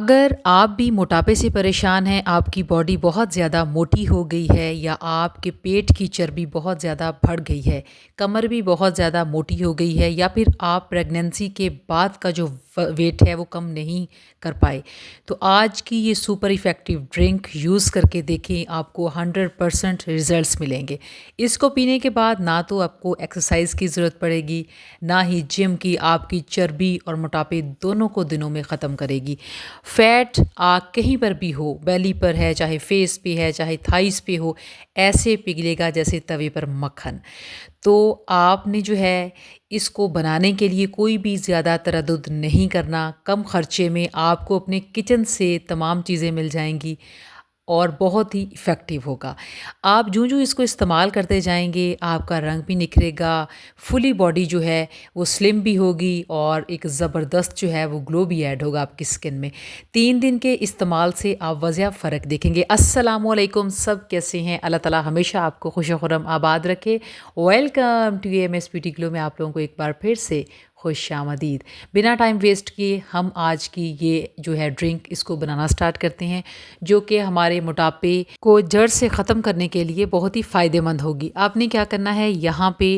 अगर आप भी मोटापे से परेशान हैं, आपकी बॉडी बहुत ज़्यादा मोटी हो गई है या आपके पेट की चर्बी बहुत ज़्यादा बढ़ गई है, कमर भी बहुत ज़्यादा मोटी हो गई है या फिर आप प्रेगनेंसी के बाद का जो वेट है वो कम नहीं कर पाए, तो आज की ये सुपर इफ़ेक्टिव ड्रिंक यूज़ करके देखें, आपको 100% रिज़ल्ट्स मिलेंगे। इसको पीने के बाद ना तो आपको एक्सरसाइज की ज़रूरत पड़ेगी, ना ही जिम की। आपकी चर्बी और मोटापे दोनों को दिनों में ख़त्म करेगी। फैट कहीं पर भी हो, बेली पर है, चाहे फेस पे है, चाहे थाइस पे हो, ऐसे पिघलेगा जैसे तवे पर मक्खन। तो आपने जो है इसको बनाने के लिए कोई भी ज़्यादा तरद्दुद नहीं करना। कम खर्चे में आपको अपने किचन से तमाम चीज़ें मिल जाएंगी और बहुत ही इफ़ेक्टिव होगा। आप जूँ-जूँ इसको इस्तेमाल करते जाएँगे, आपका रंग भी निखरेगा, फुली बॉडी जो है वो स्लिम भी होगी और एक ज़बरदस्त जो है वो ग्लो भी ऐड होगा आपकी स्किन में। 3 दिन के इस्तेमाल से आप वज़िया फ़र्क देखेंगे। अस्सलामुअलैकुम, सब कैसे हैं? अल्लाह ताला हमेशा आपको खुश-खुर्रम आबाद रखे। Welcome to AMS beauty glow में आप लोगों को एक बार फिर से खुशामदीद। बिना टाइम वेस्ट किए हम आज की ये जो है ड्रिंक इसको बनाना स्टार्ट करते हैं, जो कि हमारे मोटापे को जड़ से ख़त्म करने के लिए बहुत ही फ़ायदेमंद होगी। आपने क्या करना है, यहाँ पे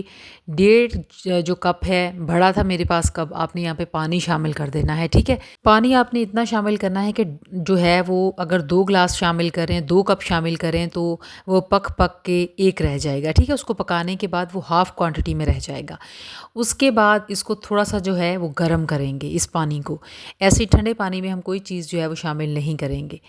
1.5 जो कप है, बड़ा था मेरे पास कप, आपने यहाँ पे पानी शामिल कर देना है। ठीक है, पानी आपने इतना शामिल करना है कि जो है वो अगर 2 ग्लास शामिल करें, 2 कप शामिल करें तो वो पक पक के एक रह जाएगा। ठीक है, उसको पकाने के बाद वो हाफ़ क्वांटिटी में रह जाएगा। उसके बाद इसको थोड़ा सा जो है वो गर्म करेंगे इस पानी को। ऐसे ठंडे पानी में हम कोई चीज़ जो है वो शामिल नहीं करेंगे।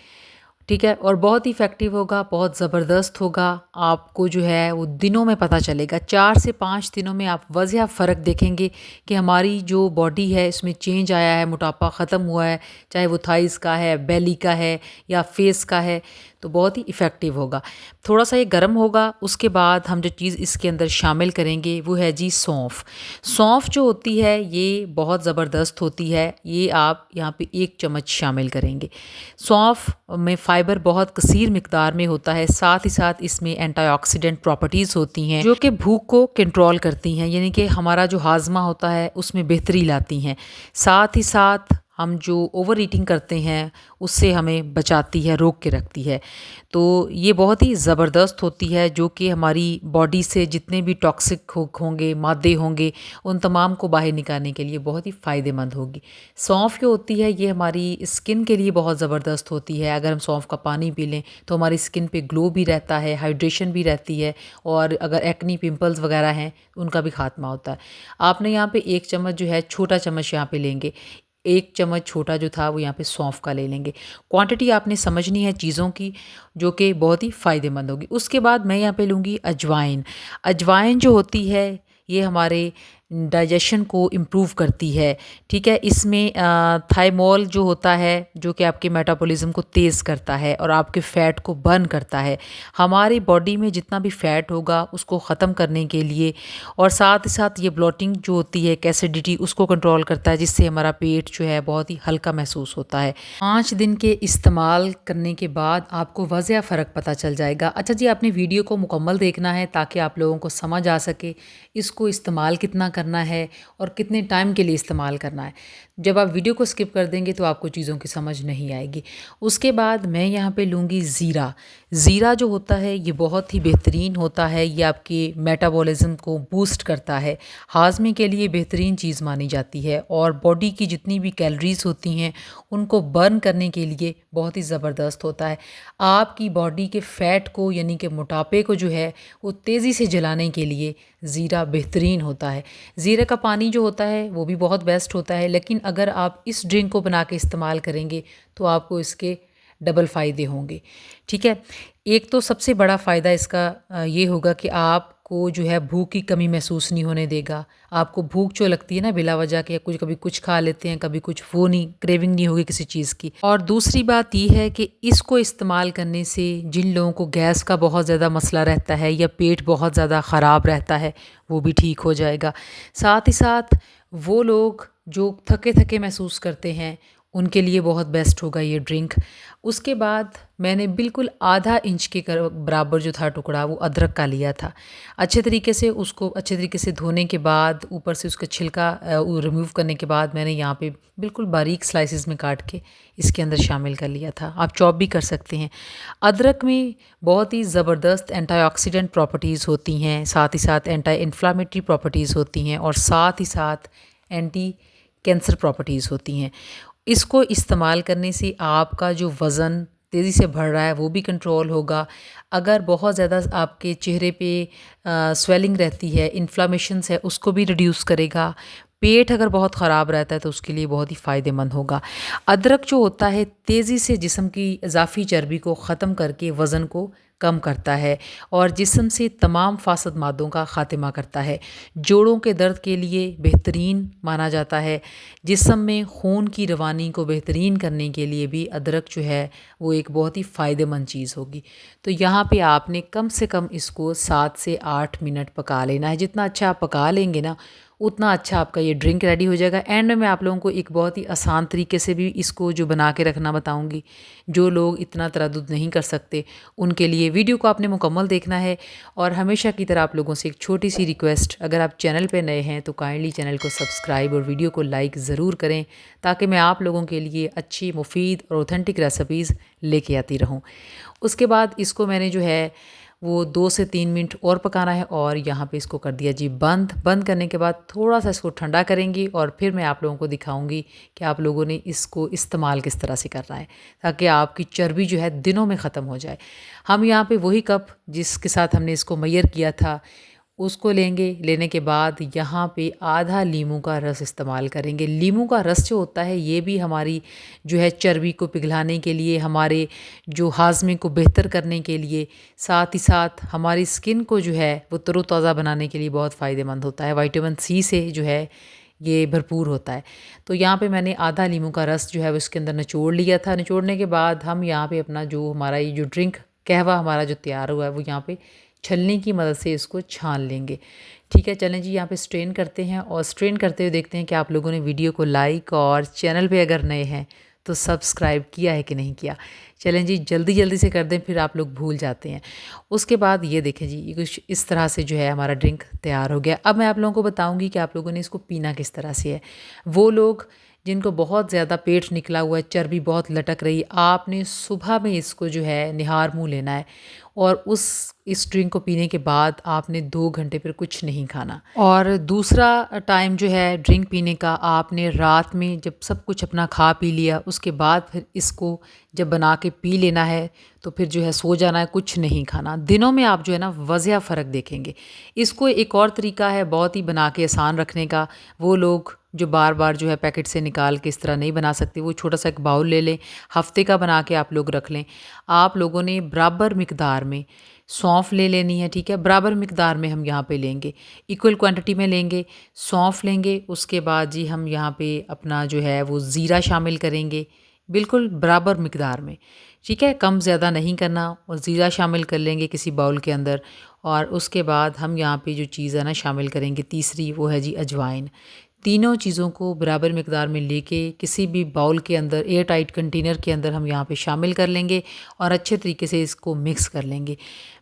ठीक है, और बहुत इफ़ेक्टिव होगा, बहुत ज़बरदस्त होगा। आपको जो है वो दिनों में पता चलेगा, 4 से 5 दिनों में आप वज़िया फ़र्क देखेंगे कि हमारी जो बॉडी है इसमें चेंज आया है, मोटापा ख़त्म हुआ है, चाहे वो थाइज़ का है, बेली का है या फेस का है, तो बहुत ही इफ़ेक्टिव होगा। थोड़ा सा ये गर्म होगा, उसके बाद हम जो चीज़ इसके अंदर शामिल करेंगे वो है जी सौंफ। सौंफ जो होती है ये बहुत ज़बरदस्त होती है, ये आप यहाँ पे 1 चम्मच शामिल करेंगे। सौंफ में फ़ाइबर बहुत कसीर मिकदार में होता है, साथ ही साथ इसमें एंटीऑक्सीडेंट प्रॉपर्टीज़ होती हैं जो कि भूख को कंट्रोल करती हैं, यानी कि हमारा जो हाजमा होता है उसमें बेहतरी लाती हैं। साथ ही साथ हम जो ओवर ईटिंग करते हैं उससे हमें बचाती है, रोक के रखती है। तो ये बहुत ही ज़बरदस्त होती है, जो कि हमारी बॉडी से जितने भी टॉक्सिक होंगे, मादे होंगे, उन तमाम को बाहर निकालने के लिए बहुत ही फ़ायदेमंद होगी। सौंफ जो होती है ये हमारी स्किन के लिए बहुत ज़बरदस्त होती है। अगर हम सौंफ का पानी पी लें तो हमारी स्किन पे ग्लो भी रहता है, हाइड्रेशन भी रहती है, और अगर एक्नी पिंपल्स वगैरह हैं उनका भी खात्मा होता है। आपने यहाँ पे 1 चम्मच जो है, छोटा चम्मच यहाँ पे लेंगे। 1 चम्मच छोटा जो था वो यहाँ पे सौंफ का ले लेंगे। क्वांटिटी आपने समझनी है चीज़ों की, जो कि बहुत ही फ़ायदेमंद होगी। उसके बाद मैं यहाँ पे लूँगी अजवाइन। अजवाइन जो होती है ये हमारे डाइजेशन को इम्प्रूव करती है। ठीक है, इसमें थाइमोल जो होता है जो कि आपके मेटाबॉलिज्म को तेज़ करता है और आपके फ़ैट को बर्न करता है। हमारी बॉडी में जितना भी फ़ैट होगा उसको ख़त्म करने के लिए, और साथ ही साथ ये ब्लोटिंग जो होती है, एसिडिटी, उसको कंट्रोल करता है, जिससे हमारा पेट जो है बहुत ही हल्का महसूस होता है। 5 दिन के इस्तेमाल करने के बाद आपको वज़िया फ़र्क पता चल जाएगा। अच्छा जी, आपने वीडियो को मुकम्मल देखना है ताकि आप लोगों को समझ आ सके इसको इस्तेमाल कितना करना है और कितने टाइम के लिए इस्तेमाल करना है। जब आप वीडियो को स्किप कर देंगे तो आपको चीज़ों की समझ नहीं आएगी। उसके बाद मैं यहाँ पे लूँगी ज़ीरा। ज़ीरा जो होता है ये बहुत ही बेहतरीन होता है, ये आपके मेटाबॉलिज्म को बूस्ट करता है, हाजमे के लिए बेहतरीन चीज़ मानी जाती है, और बॉडी की जितनी भी कैलोरीज़ होती हैं उनको बर्न करने के लिए बहुत ही ज़बरदस्त होता है। आपकी बॉडी के फ़ैट को, यानी कि मोटापे को जो है वो तेज़ी से जलाने के लिए ज़ीरा बेहतरीन होता है। ज़ीरे का पानी जो होता है वो भी बहुत बेस्ट होता है, लेकिन अगर आप इस ड्रिंक को बना के इस्तेमाल करेंगे तो आपको इसके डबल फ़ायदे होंगे। ठीक है, एक तो सबसे बड़ा फ़ायदा इसका ये होगा कि आपको जो है भूख की कमी महसूस नहीं होने देगा। आपको भूख जो लगती है ना बिला वजह के, कुछ कभी कुछ खा लेते हैं, कभी कुछ, वो नहीं, क्रेविंग नहीं होगी किसी चीज़ की। और दूसरी बात ये है कि इसको इस्तेमाल करने से जिन लोगों को गैस का बहुत ज़्यादा मसला रहता है या पेट बहुत ज़्यादा ख़राब रहता है वो भी ठीक हो जाएगा। साथ ही साथ वो लोग जो थके थके महसूस करते हैं उनके लिए बहुत बेस्ट होगा ये ड्रिंक। उसके बाद मैंने बिल्कुल आधा इंच के बराबर जो था टुकड़ा वो अदरक का लिया था। अच्छे तरीके से उसको अच्छे तरीके से धोने के बाद ऊपर से उसका छिलका रिमूव करने के बाद मैंने यहाँ पे बिल्कुल बारीक स्लाइसेस में काट के इसके अंदर शामिल कर लिया था। आप चॉप भी कर सकते हैं। अदरक में बहुत ही ज़बरदस्त एंटीऑक्सीडेंट प्रॉपर्टीज़ होती हैं, साथ ही साथ एंटी इन्फ्लामेटरी प्रॉपर्टीज़ होती हैं और साथ ही साथ एंटी कैंसर प्रॉपर्टीज़ होती हैं। इसको इस्तेमाल करने से आपका जो वज़न तेज़ी से बढ़ रहा है वो भी कंट्रोल होगा। अगर बहुत ज़्यादा आपके चेहरे पे स्वेलिंग रहती है, इन्फ्लामेशंस है, उसको भी रिड्यूस करेगा। पेट अगर बहुत ख़राब रहता है तो उसके लिए बहुत ही फ़ायदेमंद होगा। अदरक जो होता है तेज़ी से जिस्म की इज़ाफ़ी चर्बी को ख़त्म करके वज़न को कम करता है और जिस्म से तमाम फासद मादों का ख़ात्मा करता है। जोड़ों के दर्द के लिए बेहतरीन माना जाता है। जिस्म में खून की रवानी को बेहतरीन करने के लिए भी अदरक जो है वो एक बहुत ही फ़ायदेमंद चीज़ होगी। तो यहाँ पे आपने कम से कम इसको 7 से 8 मिनट पका लेना है। जितना अच्छा आप पका लेंगे ना उतना अच्छा आपका ये ड्रिंक रेडी हो जाएगा। एंड में मैं आप लोगों को एक बहुत ही आसान तरीके से भी इसको जो बना के रखना बताऊंगी। जो लोग इतना तरद्दुद नहीं कर सकते उनके लिए वीडियो को आपने मुकम्मल देखना है। और हमेशा की तरह आप लोगों से एक छोटी सी रिक्वेस्ट, अगर आप चैनल पे नए हैं तो काइंडली चैनल को सब्सक्राइब और वीडियो को लाइक ज़रूर करें ताकि मैं आप लोगों के लिए अच्छी, मुफीद और ऑथेंटिक रेसिपीज़ लेके आती रहूँ। उसके बाद इसको मैंने जो है वो 2 से 3 मिनट और पकाना है और यहाँ पे इसको कर दिया जी बंद। बंद करने के बाद थोड़ा सा इसको ठंडा करेंगी और फिर मैं आप लोगों को दिखाऊंगी कि आप लोगों ने इसको इस्तेमाल किस तरह से करना है ताकि आपकी चर्बी जो है दिनों में ख़त्म हो जाए। हम यहाँ पे वही कप जिसके साथ हमने इसको मैयर किया था उसको लेंगे। लेने के बाद यहाँ पे आधा लीमू का रस इस्तेमाल करेंगे। लीमू का रस जो होता है ये भी हमारी जो है चर्बी को पिघलाने के लिए, हमारे जो हाजमे को बेहतर करने के लिए, साथ ही साथ हमारी स्किन को जो है वो तरोताज़ा बनाने के लिए बहुत फ़ायदेमंद होता है। विटामिन सी से जो है ये भरपूर होता है। तो यहाँ पे मैंने आधा लीमू का रस जो है वो इसके अंदर निचोड़ लिया था। निचोड़ने के बाद हम यहाँ पे अपना जो हमारा ये जो ड्रिंक कहवा हमारा जो तैयार हुआ है वो यहाँ पे छलनी की मदद से इसको छान लेंगे। ठीक है, चलें जी यहाँ पे स्ट्रेन करते हैं और स्ट्रेन करते हुए देखते हैं कि आप लोगों ने वीडियो को लाइक और चैनल पे अगर नए हैं तो सब्सक्राइब किया है कि नहीं किया। चलें जी जल्दी जल्दी से कर दें, फिर आप लोग भूल जाते हैं। उसके बाद ये देखें जी ये कुछ इस तरह से जो है हमारा ड्रिंक तैयार हो गया। अब मैं आप लोगों को बताऊँगी कि आप लोगों ने इसको पीना किस तरह से है। वो लोग जिनको बहुत ज़्यादा पेट निकला हुआ है, चर्बी बहुत लटक रही, आपने सुबह में इसको जो है निहार मुँह लेना है और इस ड्रिंक को पीने के बाद आपने 2 घंटे फिर कुछ नहीं खाना। और दूसरा टाइम जो है ड्रिंक पीने का, आपने रात में जब सब कुछ अपना खा पी लिया उसके बाद फिर इसको जब बना के पी लेना है तो फिर जो है सो जाना है, कुछ नहीं खाना। दिनों में आप जो है ना वज़िया फ़र्क देखेंगे। इसको एक और तरीका है बहुत ही बना के आसान रखने का। वो लोग जो बार बार जो है पैकेट से निकाल के इस तरह नहीं बना सकते, वो छोटा सा एक बाउल ले लें, हफ्ते का बना के आप लोग रख लें। आप लोगों ने बराबर मिकदार में सौंफ ले लेनी है। ठीक है, बराबर मिकदार में हम यहाँ पे लेंगे, इक्वल क्वांटिटी में लेंगे। सौंफ लेंगे, उसके बाद जी हम यहाँ पे अपना जो है वो ज़ीरा शामिल करेंगे बिल्कुल बराबर मिकदार में। ठीक है, कम ज़्यादा नहीं करना। और ज़ीरा शामिल कर लेंगे किसी बाउल के अंदर। और उसके बाद हम यहाँ पे जो चीज़ है ना शामिल करेंगे तीसरी, वो है जी अजवाइन। तीनों चीज़ों को बराबर मिकदार में लेके किसी भी बाउल के अंदर, एयर टाइट कंटेनर के अंदर हम यहाँ पे शामिल कर लेंगे और अच्छे तरीके से इसको मिक्स कर लेंगे।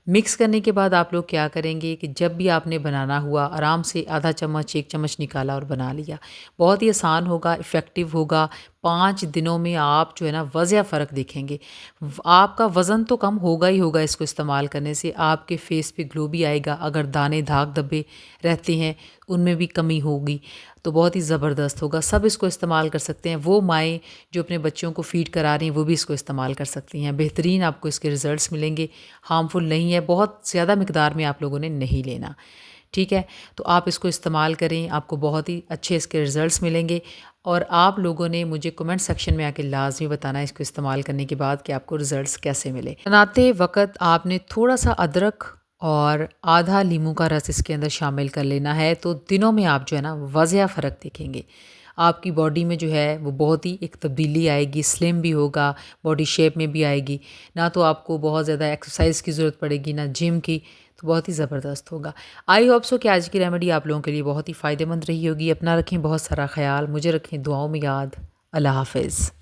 मिक्स करने के बाद आप लोग क्या करेंगे कि जब भी आपने बनाना हुआ आराम से आधा चम्मच 1 चम्मच निकाला और बना लिया। बहुत ही आसान होगा, इफ़ेक्टिव होगा। 5 दिनों में आप जो है ना वज़िया फ़र्क देखेंगे। आपका वज़न तो कम होगा ही होगा इसको इस्तेमाल करने से, आपके फेस पे ग्लो भी आएगा। अगर दाने दाग धब्बे रहते हैं उनमें भी कमी होगी तो बहुत ही ज़बरदस्त होगा। सब इसको इस्तेमाल कर सकते हैं। वो माएँ जो अपने बच्चों को फ़ीड करा रही हैं वो भी इसको इस्तेमाल कर सकती हैं। बेहतरीन आपको इसके रिज़ल्ट्स मिलेंगे, हार्मफुल नहीं है। बहुत ज़्यादा मिकदार में आप लोगों ने नहीं लेना। ठीक है, तो आप इसको इस्तेमाल करें, आपको बहुत ही अच्छे इसके रिज़ल्ट्स मिलेंगे। और आप लोगों ने मुझे कमेंट सेक्शन में आके लाजमी बताना है इसको इस्तेमाल करने के बाद कि आपको रिज़ल्ट्स कैसे मिले। बनाते वक्त आपने थोड़ा सा अदरक और आधा लीमू का रस इसके अंदर शामिल कर लेना है, तो दिनों में आप जो है ना वज़िया फ़र्क देखेंगे। आपकी बॉडी में जो है वो बहुत ही एक तब्दीली आएगी, स्लिम भी होगा, बॉडी शेप में भी आएगी। ना तो आपको बहुत ज़्यादा एक्सरसाइज की ज़रूरत पड़ेगी ना जिम की, तो बहुत ही ज़बरदस्त होगा। आई होप सो कि आज की रेमेडी आप लोगों के लिए बहुत ही फ़ायदेमंद रही होगी। अपना रखें बहुत सारा ख्याल, मुझे रखें दुआओं में याद। अल्लाह हाफ़िज़।